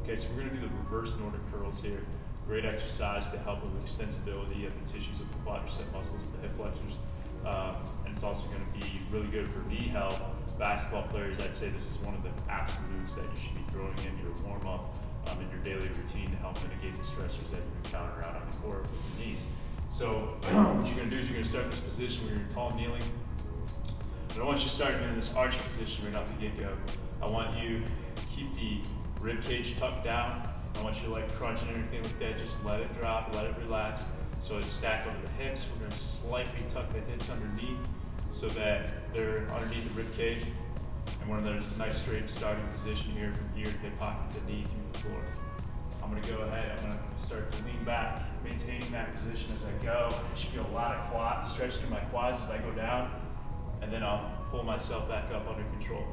Okay, so we're going to do the reverse Nordic curls here. Great exercise to help with extensibility of the tissues of the quadricep muscles, the hip flexors. And it's also going to be really good for knee health. Basketball players, I'd say this is one of the absolutes that you should be throwing in your warm-up, in your daily routine to help mitigate the stressors that you encounter out on the court with your knees. So what you're going to do is you're going to start in this position where you're tall kneeling. And I want you starting in this arch position right off the get-go. I want you to keep the rib cage tucked down. I want you to like crunch and everything like that. Just let it drop, let it relax. So it's stacked over the hips. We're going to slightly tuck the hips underneath so that they're underneath the rib cage. And we're in this nice straight starting position here from ear to hip pocket to knee to the floor. I'm going to go ahead. I'm going to start to lean back, maintaining that position as I go. I should feel a lot of quad stretch through my quads as I go down, and then I'll pull myself back up under control.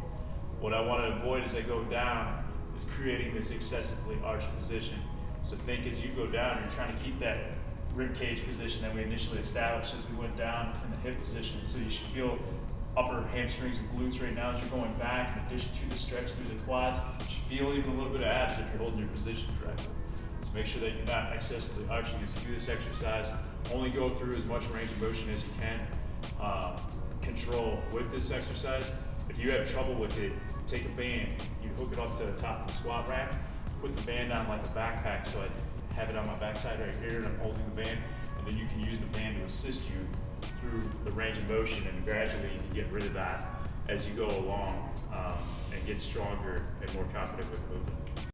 What I want to avoid as I go down is creating this excessively arched position. So think as you go down, you're trying to keep that rib cage position that we initially established as we went down in the hip position. So you should feel upper hamstrings and glutes right now as you're going back, in addition to the stretch through the quads. You should feel even a little bit of abs if you're holding your position correctly. So make sure that you're not excessively arching as you do this exercise. Only go through as much range of motion as you can. Control with this exercise. If you have trouble with it, take a band, you hook it up to the top of the squat rack, put the band on like a backpack, so I have it on my backside right here and I'm holding the band, and then you can use the band to assist you through the range of motion, and gradually you can get rid of that as you go along and get stronger and more confident with movement.